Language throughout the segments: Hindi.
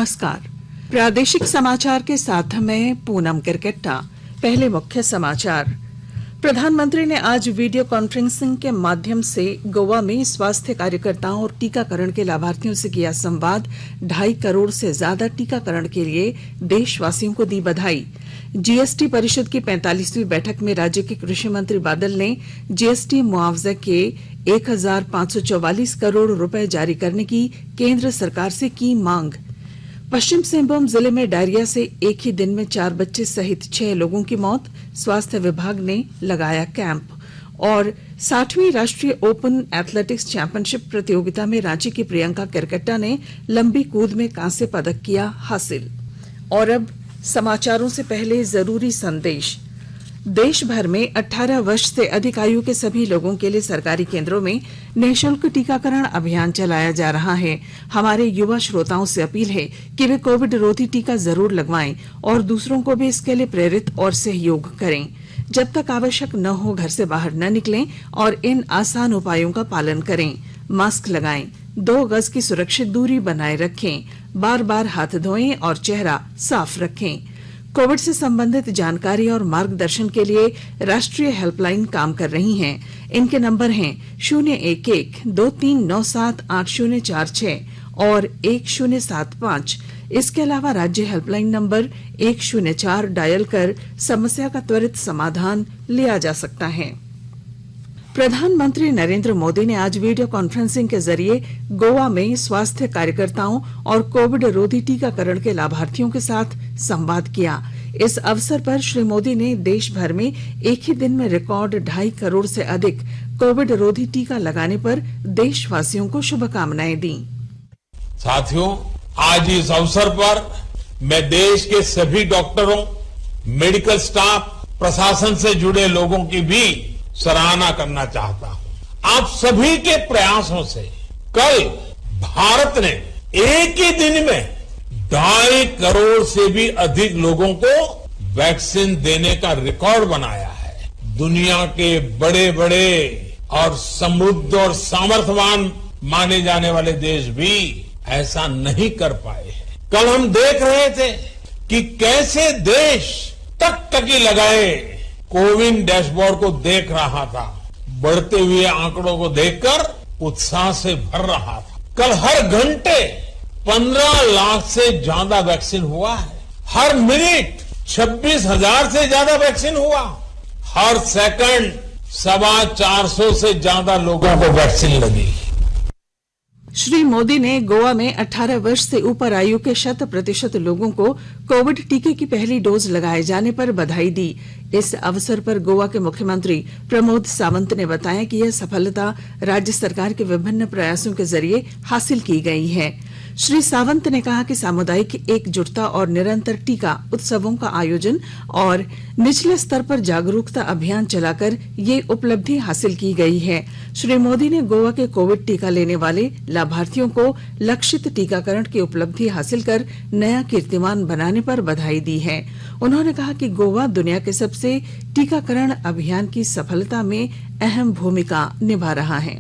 नमस्कार। प्रादेशिक समाचार के साथ मैं पूनम किरकेट्टा। पहले मुख्य समाचार। प्रधानमंत्री ने आज वीडियो कॉन्फ्रेंसिंग के माध्यम से गोवा में स्वास्थ्य कार्यकर्ताओं और टीकाकरण के लाभार्थियों से किया संवाद। 2.5 करोड़ से ज्यादा टीकाकरण के लिए देशवासियों को दी बधाई। जीएसटी परिषद की 45वीं बैठक में राज्य के कृषि मंत्री बादल ने जीएसटी मुआवजा के 1544 करोड़ रुपए जारी करने की केंद्र सरकार से की मांग। पश्चिम सिंहभूम जिले में डायरिया से एक ही दिन में 4 बच्चे सहित 6 लोगों की मौत। स्वास्थ्य विभाग ने लगाया कैंप। और 60वीं राष्ट्रीय ओपन एथलेटिक्स चैंपियनशिप प्रतियोगिता में रांची की प्रियंका किरकेट्टा ने लंबी कूद में कांस्य पदक किया हासिल। और अब समाचारों से पहले जरूरी संदेश। देश भर में 18 वर्ष से अधिक आयु के सभी लोगों के लिए सरकारी केंद्रों में निःशुल्क टीकाकरण अभियान चलाया जा रहा है। हमारे युवा श्रोताओं से अपील है कि वे कोविड रोधी टीका जरूर लगवाएं और दूसरों को भी इसके लिए प्रेरित और सहयोग करें। जब तक आवश्यक न हो घर से बाहर न निकलें और इन आसान उपायों का पालन करें। मास्क लगाएं, 2 गज की सुरक्षित दूरी बनाए रखें, बार बार हाथ धोएं और चेहरा साफ रखें। कोविड से संबंधित जानकारी और मार्गदर्शन के लिए राष्ट्रीय हेल्पलाइन काम कर रही हैं। इनके नंबर हैं 011-2397-8046 और 1075। इसके अलावा राज्य हेल्पलाइन नंबर 104 डायल कर समस्या का त्वरित समाधान लिया जा सकता है। प्रधानमंत्री नरेंद्र मोदी ने आज वीडियो कॉन्फ्रेंसिंग के जरिए गोवा में स्वास्थ्य कार्यकर्ताओं और कोविड रोधी टीकाकरण के लाभार्थियों के साथ संवाद किया। इस अवसर पर श्री मोदी ने देश भर में एक ही दिन में रिकॉर्ड 2.5 करोड़ से अधिक कोविड रोधी टीका लगाने पर देशवासियों को शुभकामनाएं दी। साथियों, आज इस अवसर पर मैं देश के सभी डॉक्टरों, मेडिकल स्टाफ, प्रशासन से जुड़े लोगों की भी सराहना करना चाहता हूं। आप सभी के प्रयासों से कल भारत ने एक ही दिन में 2.5 करोड़ से भी अधिक लोगों को वैक्सीन देने का रिकॉर्ड बनाया है। दुनिया के बड़े बड़े और समृद्ध और सामर्थ्यवान माने जाने वाले देश भी ऐसा नहीं कर पाए हैं। कल हम देख रहे थे कि कैसे देश टकटकी लगाए कोविन डैशबोर्ड को देख रहा था। बढ़ते हुए आंकड़ों को देखकर उत्साह से भर रहा था। कल हर घंटे 15 लाख से ज्यादा वैक्सीन हुआ है। हर मिनट 26,000 से ज्यादा वैक्सीन हुआ। हर सेकंड 450 से ज्यादा लोगों को वैक्सीन लगी। श्री मोदी ने गोवा में 18 वर्ष से ऊपर आयु के 100% लोगों को कोविड टीके की पहली डोज लगाए जाने पर बधाई दी। इस अवसर पर गोवा के मुख्यमंत्री प्रमोद सावंत ने बताया कि यह सफलता राज्य सरकार के विभिन्न प्रयासों के जरिए हासिल की गई है। श्री सावंत ने कहा कि सामुदायिक एकजुटता और निरंतर टीका उत्सवों का आयोजन और निचले स्तर पर जागरूकता अभियान चलाकर ये उपलब्धि हासिल की गई है। श्री मोदी ने गोवा के कोविड टीका लेने वाले लाभार्थियों को लक्षित टीकाकरण की उपलब्धि हासिल कर नया कीर्तिमान बनाने पर बधाई दी है। उन्होंने कहा कि गोवा दुनिया के सबसे टीकाकरण अभियान की सफलता में अहम भूमिका निभा रहा है।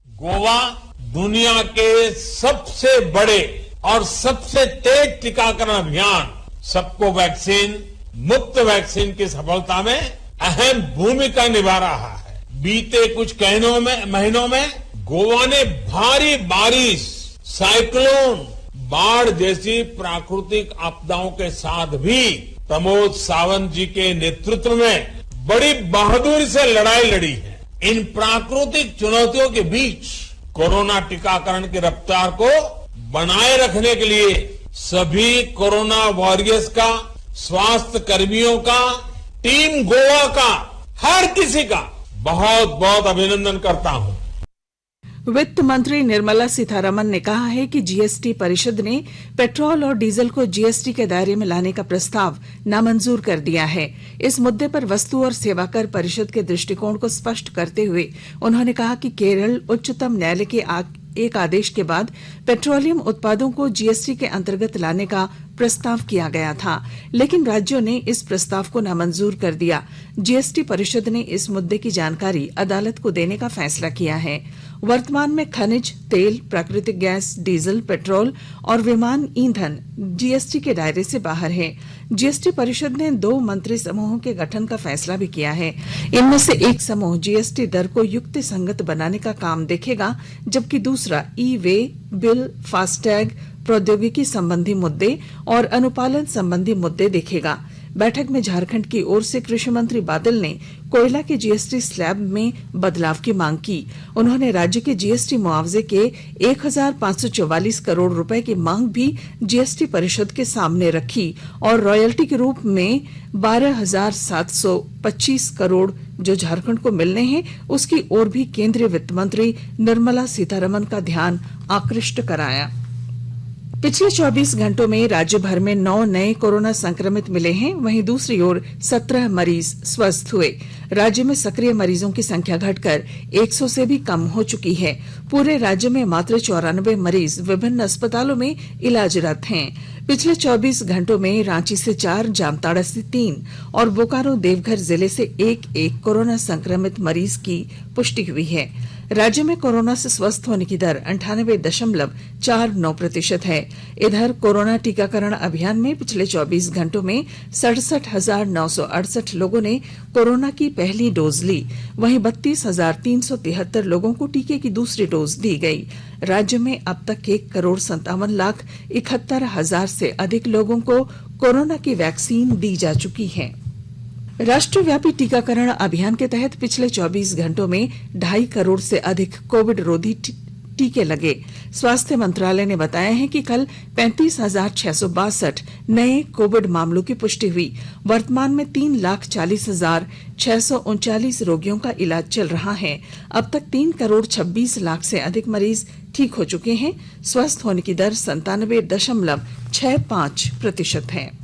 गोवा दुनिया के सबसे बड़े और सबसे तेज टीकाकरण अभियान सबको वैक्सीन, मुफ्त वैक्सीन की सफलता में अहम भूमिका निभा रहा है। बीते कुछ महीनों में गोवा ने भारी बारिश, साइक्लोन, बाढ़ जैसी प्राकृतिक आपदाओं के साथ भी प्रमोद सावंत जी के नेतृत्व में बड़ी बहादुरी से लड़ाई लड़ी है। इन प्राकृतिक चुनौतियों के बीच कोरोना टीकाकरण की रफ्तार को बनाए रखने के लिए सभी कोरोना वॉरियर्स का, स्वास्थ्य कर्मियों का, टीम गोवा का, हर किसी का बहुत बहुत अभिनंदन करता हूं। वित्त मंत्री निर्मला सीतारमन ने कहा है कि जीएसटी परिषद ने पेट्रोल और डीजल को जीएसटी के दायरे में लाने का प्रस्ताव नामंजूर कर दिया है। इस मुद्दे पर वस्तु और सेवा कर परिषद के दृष्टिकोण को स्पष्ट करते हुए उन्होंने कहा कि केरल उच्चतम न्यायालय के एक आदेश के बाद पेट्रोलियम उत्पादों को जीएसटी के अंतर्गत लाने का प्रस्ताव किया गया था, लेकिन राज्यों ने इस प्रस्ताव को नामंजूर कर दिया। जीएसटी परिषद ने इस मुद्दे की जानकारी अदालत को देने का फैसला किया है। वर्तमान में खनिज तेल, प्राकृतिक गैस, डीजल, पेट्रोल और विमान ईंधन जीएसटी के दायरे से बाहर है। जीएसटी परिषद ने 2 मंत्री समूहों के गठन का फैसला भी किया है। इनमें से एक समूह जीएसटी दर को युक्तिसंगत बनाने का काम देखेगा, जबकि दूसरा ई वे बिल, फास्टैग, प्रौद्योगिकी संबंधी मुद्दे और अनुपालन संबंधी मुद्दे देखेगा। बैठक में झारखंड की ओर से कृषि मंत्री बादल ने कोयला के जीएसटी स्लैब में बदलाव की मांग की। उन्होंने राज्य के जीएसटी मुआवजे के 1544 करोड़ रुपए की मांग भी जीएसटी परिषद के सामने रखी और रॉयल्टी के रूप में 12,725 करोड़ जो झारखंड को मिलने हैं, उसकी ओर भी केंद्रीय वित्त मंत्री निर्मला सीतारमण का ध्यान आकृष्ट कराया। पिछले 24 घंटों में राज्य भर में 9 नए कोरोना संक्रमित मिले हैं। वहीं दूसरी ओर 17 मरीज स्वस्थ हुए। राज्य में सक्रिय मरीजों की संख्या घटकर 100 से भी कम हो चुकी है। पूरे राज्य में मात्र 94 मरीज विभिन्न अस्पतालों में इलाजरत हैं। पिछले 24 घंटों में रांची से 4, जामताड़ा से 3 और बोकारो देवघर जिले से एक कोरोना संक्रमित मरीज की पुष्टि हुई है। राज्य में कोरोना से स्वस्थ होने की दर 98.49% है। इधर कोरोना टीकाकरण अभियान में पिछले 24 घंटों में 67,968 लोगों ने कोरोना की पहली डोज ली। वहीं 32,373 लोगों को टीके की दूसरी डोज दी गई। राज्य में अब तक 1,57,71,000 से अधिक लोगों को कोरोना की वैक्सीन दी जा चुकी है। राष्ट्रव्यापी टीकाकरण अभियान के तहत पिछले 24 घंटों में 2.5 करोड़ से अधिक कोविड रोधी टीके लगे। स्वास्थ्य मंत्रालय ने बताया है कि कल 35,662 नए कोविड मामलों की पुष्टि हुई। वर्तमान में 3,40,639 रोगियों का इलाज चल रहा है। अब तक 3 करोड़ 26 लाख से अधिक मरीज ठीक हो चुके हैं। स्वस्थ होने की दर 97.65% है।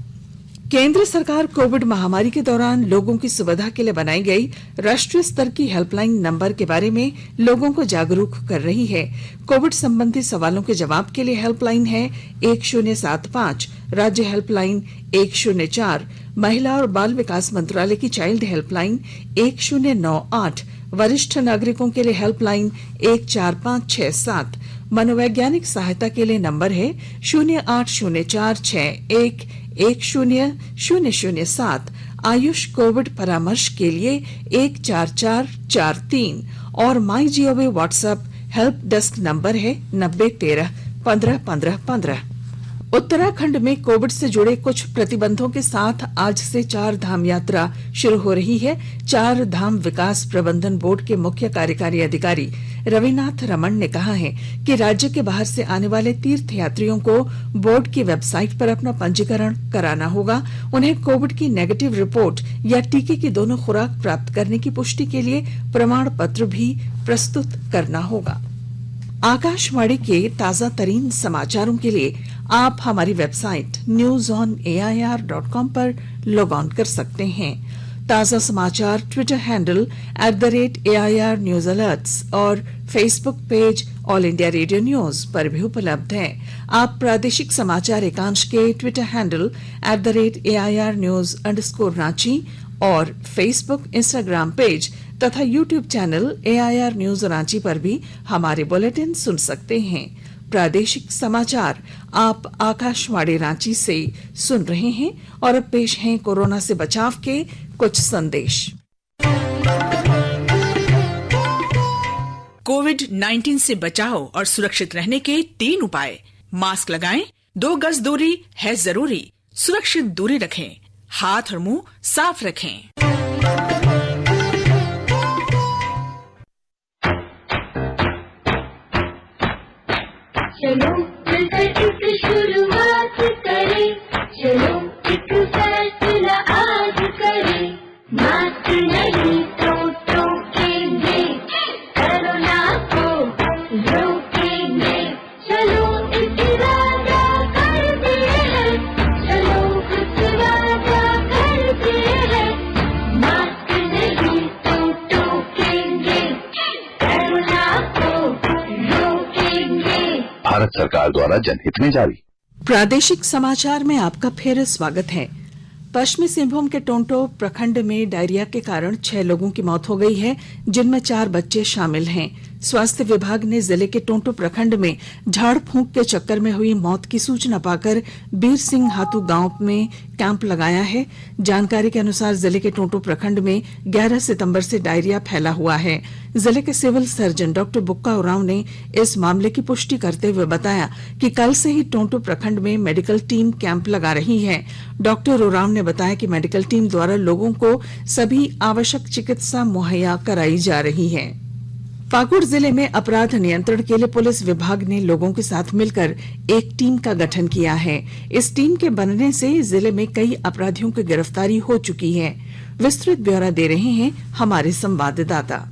केंद्र सरकार कोविड महामारी के दौरान लोगों की सुविधा के लिए बनाई गई राष्ट्रीय स्तर की हेल्पलाइन नंबर के बारे में लोगों को जागरूक कर रही है। कोविड संबंधी सवालों के जवाब के लिए हेल्पलाइन है 1075, राज्य हेल्पलाइन 104, महिला और बाल विकास मंत्रालय की चाइल्ड हेल्पलाइन 1098, वरिष्ठ नागरिकों के लिए हेल्पलाइन 14567, मनोवैज्ञानिक सहायता के लिए नंबर है 0804611007, आयुष कोविड परामर्श के लिए 14443 और my G O V WhatsApp help desk number है 9013151515। उत्तराखंड में कोविड से जुड़े कुछ प्रतिबंधों के साथ आज से 4 धाम यात्रा शुरू हो रही है। 4 धाम विकास प्रबंधन बोर्ड के मुख्य कार्यकारी अधिकारी रविनाथ रमन ने कहा है कि राज्य के बाहर से आने वाले तीर्थ यात्रियों को बोर्ड की वेबसाइट पर अपना पंजीकरण कराना होगा। उन्हें कोविड की नेगेटिव रिपोर्ट या टीके की दोनों खुराक प्राप्त करने की पुष्टि के लिए प्रमाण पत्र भी प्रस्तुत करना होगा। आकाशवाणी के ताजा तरीन समाचारों के लिए आप हमारी वेबसाइट newsonair.com पर लॉग ऑन कर सकते हैं। ताजा समाचार Twitter handle @AIR News Alerts और Facebook page all India radio news पर भी उपलब्ध है। आप प्रादेशिक समाचार एकांश के ट्विटर हैंडल @AIR News_Ranchi और फेसबुक, इंस्टाग्राम पेज तथा YouTube channel AIR News Ranchi पर भी हमारे बुलेटिन सुन सकते हैं। प्रादेशिक समाचार आप आकाशवाणी रांची से सुन रहे हैं और अब पेश हैं कोरोना से बचाव के कुछ संदेश। कोविड-19 से बचाव और सुरक्षित रहने के 3 उपाय। मास्क लगाएं, 2 गज दूरी है जरूरी, सुरक्षित दूरी रखें, हाथ और मुंह साफ रखें। चलो मिलकर एक शुरुआत करें, चलो एक फैसला आज करें, मास्क नहीं तो टोकेंगे, कोरोना को रोकेंगे, चलो इस वादा करते हैं, चलो कुछ वादा करते हैं, मास्क नहीं तो टोकेंगे, कोरोना को रोकेंगे। भारत सरकार द्वारा जनहित में जारी। प्रादेशिक समाचार में आपका फिर स्वागत है। पश्चिमी सिंहभूम के टोंटो प्रखंड में डायरिया के कारण 6 लोगों की मौत हो गई है, जिनमें 4 बच्चे शामिल हैं। स्वास्थ्य विभाग ने जिले के टोंटो प्रखंड में झाड़ फूंक के चक्कर में हुई मौत की सूचना पाकर बीर सिंह हातू गांव में कैंप लगाया है। जानकारी के अनुसार जिले के टोंटो प्रखंड में 11 सितंबर से डायरिया फैला हुआ है। जिले के सिविल सर्जन डॉक्टर बुक्का उरांव ने इस मामले की पुष्टि करते हुए बताया कि कल से ही टोंटो प्रखंड में मेडिकल टीम कैंप लगा रही है। डॉक्टर उरांव ने बताया कि मेडिकल टीम द्वारा लोगों को सभी आवश्यक चिकित्सा मुहैया कराई जा रही है। पाकुड़ जिले में अपराध नियंत्रण के लिए पुलिस विभाग ने लोगों के साथ मिलकर एक टीम का गठन किया है। इस टीम के बनने से जिले में कई अपराधियों की गिरफ्तारी हो चुकी है। विस्तृत ब्यौरा दे रहे हैं हमारे संवाददाता।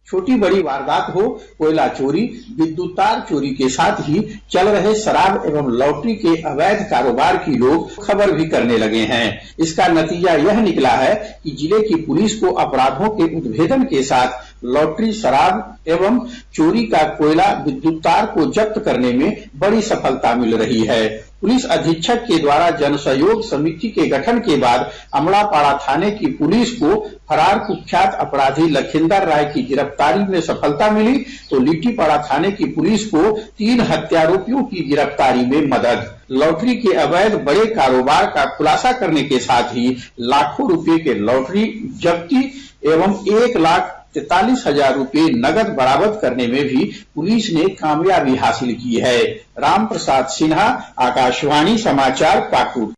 छोटी बड़ी वारदात हो, कोयला चोरी, विद्युत तार चोरी के साथ ही चल रहे शराब एवं लॉटरी के अवैध कारोबार की लोग खबर भी करने लगे हैं। इसका नतीजा यह निकला है कि जिले की पुलिस को अपराधों के उद्भेदन के साथ लॉटरी, शराब एवं चोरी का कोयला, विद्युत तार को जब्त करने में बड़ी सफलता मिल रही है। पुलिस अधीक्षक के द्वारा जन सहयोग समिति के गठन के बाद अमलापाड़ा थाने की पुलिस को फरार कुख्यात अपराधी लखिंदर राय की गिरफ्तारी में सफलता मिली, तो लीटीपाड़ा थाने की पुलिस को 3 हत्यारोपियों की गिरफ्तारी में मदद। लॉटरी के अवैध बड़े कारोबार का खुलासा करने के साथ ही लाखों रुपए के लॉटरी जब्ती एवं 1,43,000 रुपए नगद बरामद करने में भी पुलिस ने कामयाबी हासिल की है। राम प्रसाद सिन्हा, आकाशवाणी समाचार, पाकुड़।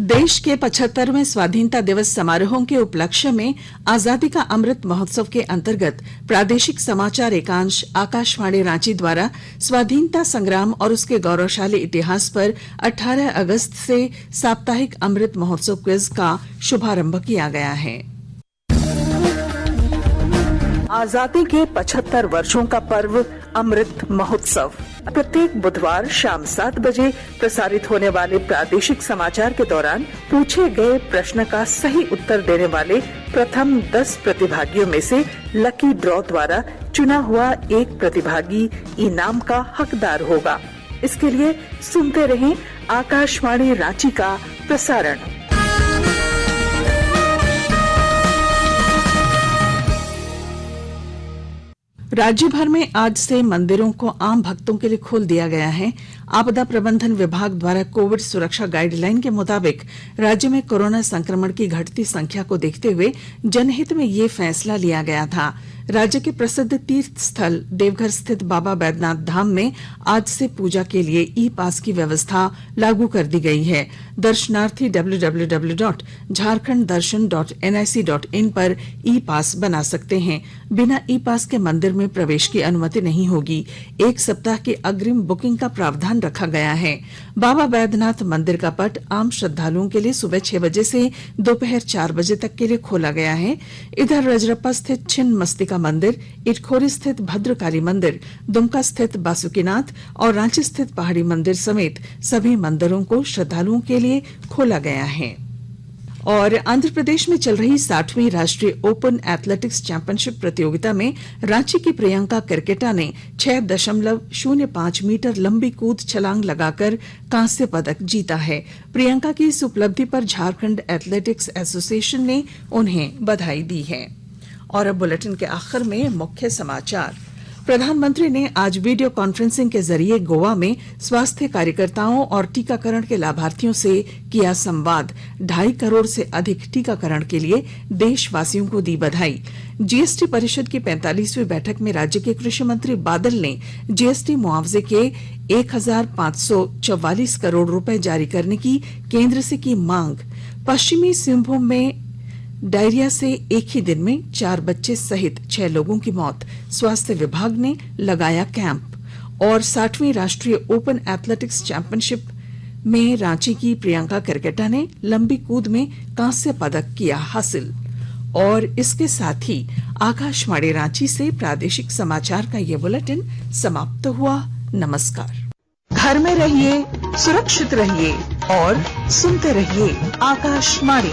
देश के 75वें स्वाधीनता दिवस समारोहों के उपलक्ष्य में आजादी का अमृत महोत्सव के अंतर्गत प्रादेशिक समाचार एकांश आकाशवाणी रांची द्वारा स्वाधीनता संग्राम और उसके गौरवशाली इतिहास पर 18 अगस्त से साप्ताहिक अमृत महोत्सव क्विज का शुभारंभ किया गया है। आजादी के 75 वर्षों का पर्व अमृत महोत्सव प्रत्येक बुधवार शाम 7 बजे प्रसारित होने वाले प्रादेशिक समाचार के दौरान पूछे गए प्रश्न का सही उत्तर देने वाले प्रथम 10 प्रतिभागियों में से लकी ड्रॉ द्वारा चुना हुआ एक प्रतिभागी इनाम का हकदार होगा। इसके लिए सुनते रहें आकाशवाणी रांची का प्रसारण। राज्य भर में आज से मंदिरों को आम भक्तों के लिए खोल दिया गया है। आपदा प्रबंधन विभाग द्वारा कोविड सुरक्षा गाइडलाइन के मुताबिक राज्य में कोरोना संक्रमण की घटती संख्या को देखते हुए जनहित में ये फैसला लिया गया था। राज्य के प्रसिद्ध तीर्थ स्थल देवघर स्थित बाबा बैद्यनाथ धाम में आज से पूजा के लिए ई पास की व्यवस्था लागू कर दी गई है। दर्शनार्थी www.jharkhanddarshan.nic.in पर ई पास बना सकते हैं। बिना ई पास के मंदिर में प्रवेश की अनुमति नहीं होगी। 1 सप्ताह की अग्रिम बुकिंग का प्रावधान रखा गया है। बाबा बैद्यनाथ मंदिर का पट आम श्रद्धालुओं के लिए सुबह 6 बजे से दोपहर 4 बजे तक के लिए खोला गया है। इधर रजरप्पा स्थित छिन्न मस्तिका मंदिर, इटखोरी स्थित भद्रकाली मंदिर, दुमका स्थित बासुकीनाथ और रांची स्थित पहाड़ी मंदिर समेत सभी मंदिरों को श्रद्धालुओं के लिए खोला गया है। और आंध्र प्रदेश में चल रही 60वीं राष्ट्रीय ओपन एथलेटिक्स चैंपियनशिप प्रतियोगिता में रांची की प्रियंका करकेटा ने 6.05 मीटर लंबी कूद छलांग लगाकर कांस्य पदक जीता है। प्रियंका की इस उपलब्धि पर झारखंड एथलेटिक्स एसोसिएशन ने उन्हें बधाई दी है। और अब बुलेटिन के आखिर में मुख्य समाचार। प्रधानमंत्री ने आज वीडियो कॉन्फ्रेंसिंग के जरिए गोवा में स्वास्थ्य कार्यकर्ताओं और टीकाकरण के लाभार्थियों से किया संवाद। 2.5 करोड़ से अधिक टीकाकरण के लिए देशवासियों को दी बधाई। जीएसटी परिषद की 45वीं बैठक में राज्य के कृषि मंत्री बादल ने जीएसटी मुआवजे के 1,544 करोड़ रुपए जारी करने की केंद्र से की मांग। पश्चिमी सिंहभूम में डायरिया से एक ही दिन में 4 बच्चे सहित 6 लोगों की मौत, स्वास्थ्य विभाग ने लगाया कैंप। और 60वीं राष्ट्रीय ओपन एथलेटिक्स चैंपियनशिप में रांची की प्रियंका करकेटा ने लंबी कूद में कांस्य पदक किया हासिल। और इसके साथ ही आकाशवाणी रांची से प्रादेशिक समाचार का ये बुलेटिन समाप्त हुआ। नमस्कार। घर में रहिए, सुरक्षित रहिए और सुनते रहिए आकाशवाणी।